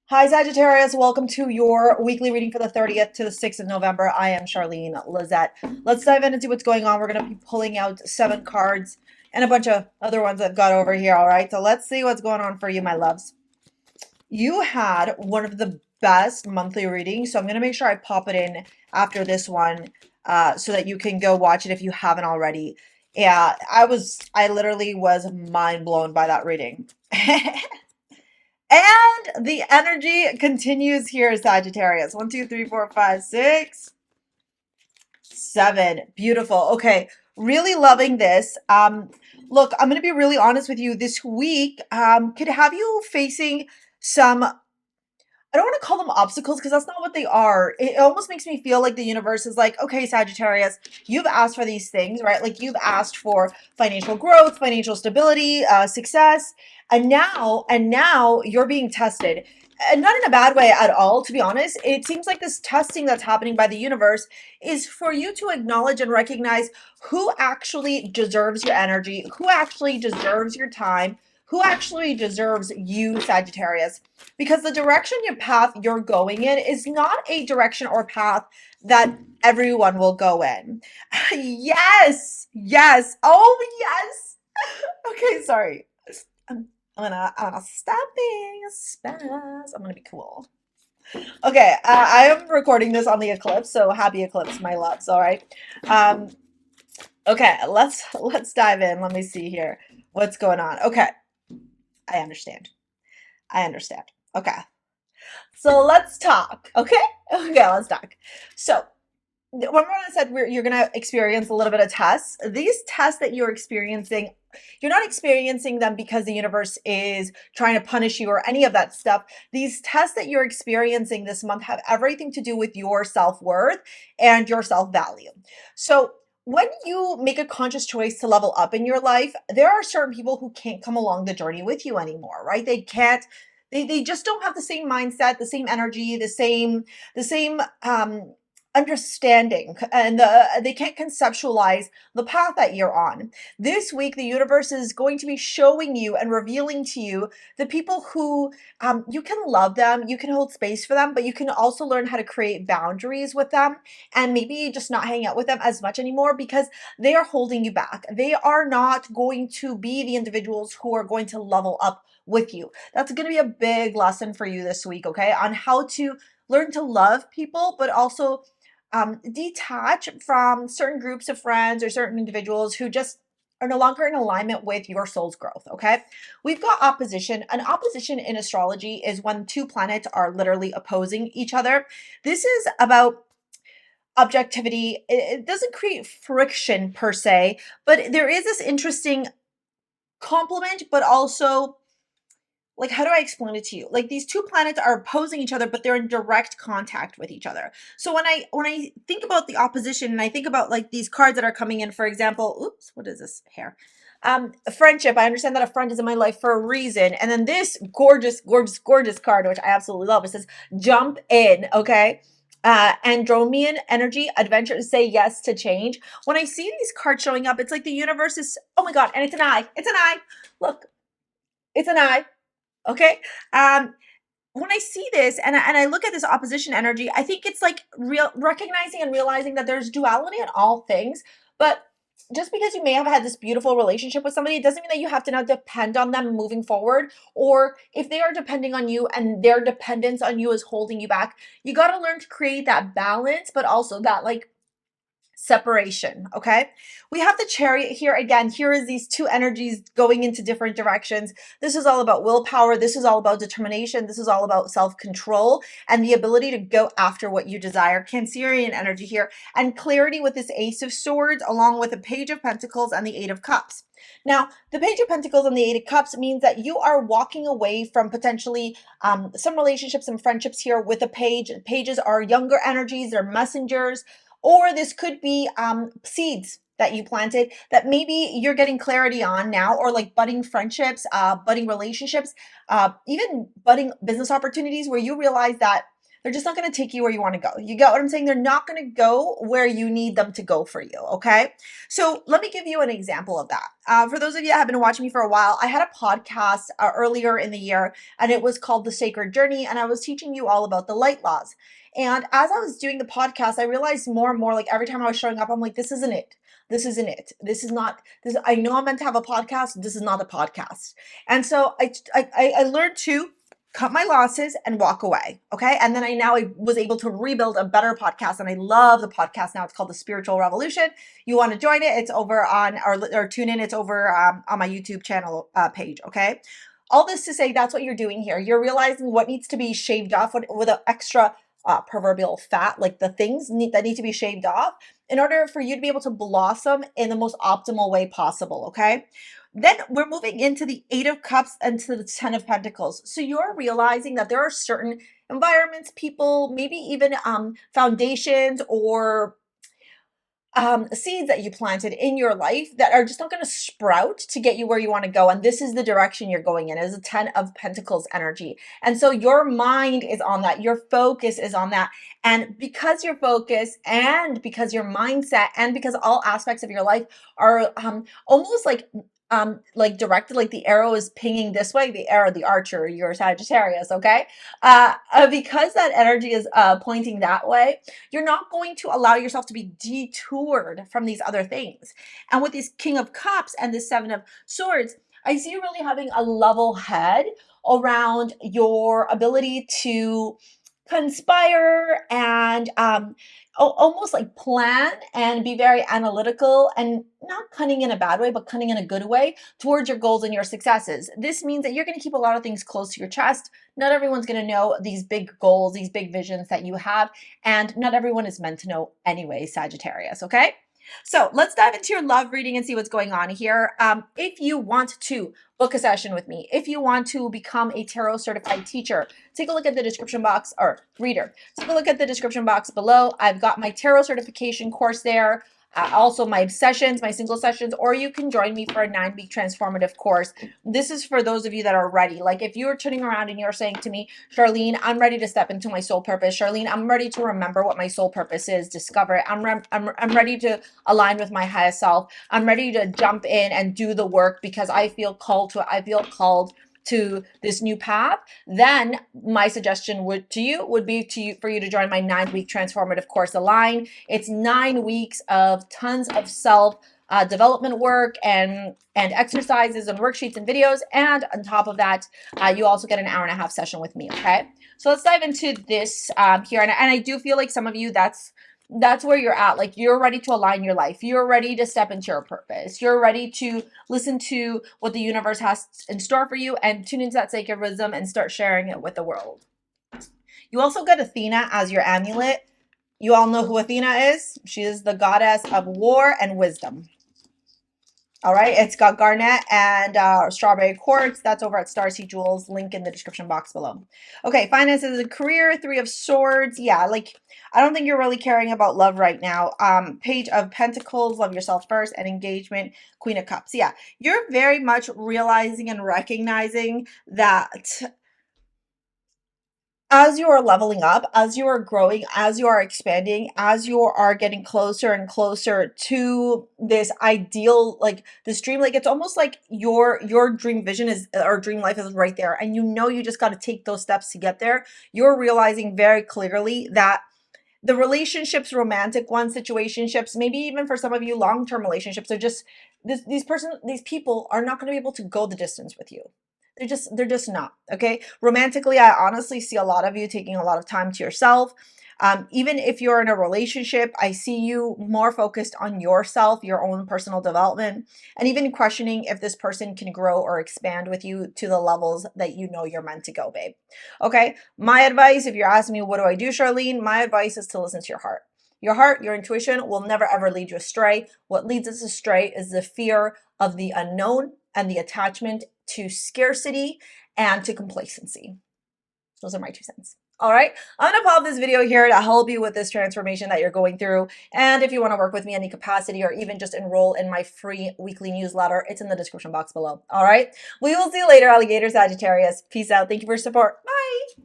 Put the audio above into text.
Hi, Sagittarius. Welcome to your weekly reading for the 30th to the 6th of November. I am Charlene, Lizette. Let's dive in and see what's going on. We're going to be pulling out 7 cards and a bunch of other ones I've got over here. All right, so let's see what's going on for you, my loves. You had one of the best monthly readings, so I'm going to make sure I pop it in after this one so that you can go watch it if you haven't already. Yeah, I literally was mind blown by that reading. And the energy continues here, Sagittarius. 1, 2, 3, 4, 5, 6, 7. Beautiful. Okay. Really loving this. Look, I'm going to be really honest with you. This week could have you facing some, I don't want to call them obstacles because that's not what they are. It almost makes me feel like the universe is like, okay, Sagittarius, you've asked for these things, right? Like you've asked for financial growth, financial stability, success, and now you're being tested. And not in a bad way at all, to be honest. It seems like this testing that's happening by the universe is for you to acknowledge and recognize who actually deserves your energy, who actually deserves your time, who actually deserves you, Sagittarius. Because the direction your path you're going in is not a direction or path that everyone will go in. Yes, yes, oh yes. Okay, sorry. I'm gonna stop being a spaz. I'm gonna be cool. Okay, I am recording this on the eclipse, so happy eclipse, my loves. All right. Um, okay, let's dive in. Let me see here. What's going on? Okay, I understand. I understand. Okay. So let's talk, okay? Okay, let's talk. So remember when I said you're going to experience a little bit of tests? These tests that you're experiencing, you're not experiencing them because the universe is trying to punish you or any of that stuff. These tests that you're experiencing this month have everything to do with your self-worth and your self-value. So when you make a conscious choice to level up in your life, there are certain people who can't come along the journey with you anymore, right? They can't, they just don't have the same mindset, the same energy, the same understanding, and they can't conceptualize the path that you're on. This week, the universe is going to be showing you and revealing to you the people who you can love them, you can hold space for them, but you can also learn how to create boundaries with them and maybe just not hang out with them as much anymore because they are holding you back. They are not going to be the individuals who are going to level up with you. That's going to be a big lesson for you this week, okay, on how to learn to love people, but also detach from certain groups of friends or certain individuals who just are no longer in alignment with your soul's growth, okay? We've got opposition. An opposition in astrology is when two planets are literally opposing each other. This is about objectivity. It doesn't create friction per se, but there is this interesting complement, but also, like, how do I explain it to you? Like, these two planets are opposing each other, but they're in direct contact with each other. So when I think about the opposition and I think about like these cards that are coming in, for example, oops, what is this here? Friendship. I understand that a friend is in my life for a reason. And then this gorgeous, gorgeous, gorgeous card, which I absolutely love, it says jump in, okay? Andromean energy, adventure, say yes to change. When I see these cards showing up, it's like the universe is, oh my God, and it's an eye. It's an eye. Look, it's an eye. Okay. When I see this and I look at this opposition energy, I think it's like real recognizing and realizing that there's duality in all things. But just because you may have had this beautiful relationship with somebody, it doesn't mean that you have to now depend on them moving forward. Or if they are depending on you and their dependence on you is holding you back, you got to learn to create that balance, but also that like separation. Okay, we have the Chariot here again. Here is these two energies going into different directions. This is all about willpower. This is all about determination. This is all about self-control and the ability to go after what you desire. Cancerian energy here, and clarity with this Ace of Swords along with the Page of Pentacles and the Eight of Cups. Now, the Page of Pentacles and the Eight of Cups means that you are walking away from potentially some relationships and friendships here with a page. Pages are younger energies, they're messengers, or this could be seeds that you planted that maybe you're getting clarity on now, or like budding friendships, budding relationships, even budding business opportunities where you realize that They're just not going to take you where you want to go. You get what I'm saying? They're not going to go where you need them to go for you. Okay. So let me give you an example of that. For those of you that have been watching me for a while, I had a podcast earlier in the year, and it was called The Sacred Journey. And I was teaching you all about the light laws. And as I was doing the podcast, I realized more and more, like every time I was showing up, I'm like, this isn't it. This isn't it. This is not this. I know I'm meant to have a podcast. This is not a podcast. And so I learned to cut my losses and walk away. Okay. And then I was able to rebuild a better podcast. And I love the podcast now. It's called The Spiritual Revolution. You want to join it? It's over on, or tune in. It's over on my YouTube channel page. Okay. All this to say, that's what you're doing here. You're realizing what needs to be shaved off with an extra proverbial fat, like the things that need to be shaved off in order for you to be able to blossom in the most optimal way possible. Okay. Then we're moving into the Eight of Cups and to the Ten of Pentacles. So you're realizing that there are certain environments, people, maybe even foundations or seeds that you planted in your life that are just not going to sprout to get you where you want to go. And this is the direction you're going in. It is a 10 of Pentacles energy. And so your mind is on that. Your focus is on that. And because your focus and because your mindset and because all aspects of your life are almost like directed, like the arrow is pinging this way, the arrow, the archer, you're Sagittarius, okay? Because that energy is pointing that way, you're not going to allow yourself to be detoured from these other things. And with this King of Cups and this Seven of Swords, I see you really having a level head around your ability to conspire and almost like plan and be very analytical and not cunning in a bad way, but cunning in a good way towards your goals and your successes. This means that you're going to keep a lot of things close to your chest. Not everyone's going to know these big goals, these big visions that you have, and not everyone is meant to know anyway, Sagittarius, okay? So let's dive into your love reading and see what's going on here. If you want to book a session with me, if you want to become a tarot certified teacher, take a look at the description box, or reader. Take a look at the description box below. I've got my tarot certification course there. Also my sessions, my single sessions, or you can join me for a 9-week transformative course. This is for those of you that are ready. Like if you're turning around and you're saying to me, Charlene, I'm ready to step into my soul purpose. Charlene, I'm ready to remember what my soul purpose is, discover it. I'm ready to align with my highest self. I'm ready to jump in and do the work because I feel called to it. I feel called to this new path. Then my suggestion would be for you to join my 9-week transformative course, Align. It's 9 weeks of tons of self development work and exercises and worksheets and videos. And on top of that, you also get an 1.5-hour session with me. Okay. So let's dive into this here. And I do feel like some of you, that's where you're at. Like you're ready to align your life. You're ready to step into your purpose. You're ready to listen to what the universe has in store for you and tune into that sacred wisdom and start sharing it with the world. You also get Athena as your amulet. You all know who Athena is. She is the goddess of war and wisdom. All right, it's got garnet and strawberry quartz. That's over at STARSEA Jewels, link in the description box below. Okay, finances and career, 3 of Swords. Yeah, like I don't think you're really caring about love right now. Page of Pentacles, love yourself first, and engagement, Queen of Cups. Yeah, you're very much realizing and recognizing that as you are leveling up, as you are growing, as you are expanding, as you are getting closer and closer to this ideal, like this dream, like it's almost like your dream vision is, or dream life is right there. And you know, you just got to take those steps to get there. You're realizing very clearly that the relationships, romantic ones, situationships, maybe even for some of you, long-term relationships are just, these people are not going to be able to go the distance with you. They're just not, okay? Romantically, I honestly see a lot of you taking a lot of time to yourself. Even if you're in a relationship, I see you more focused on yourself, your own personal development, and even questioning if this person can grow or expand with you to the levels that you know you're meant to go, babe. Okay? My advice, if you're asking me, what do I do, Charlene? My advice is to listen to your heart. Your heart, your intuition will never ever lead you astray. What leads us astray is the fear of the unknown and the attachment to scarcity and to complacency. Those are my 2 cents. All right, I'm going to pause this video here to help you with this transformation that you're going through. And if you want to work with me in any capacity or even just enroll in my free weekly newsletter, it's in the description box below. All right, we will see you later, alligator Sagittarius. Peace out. Thank you for your support. Bye.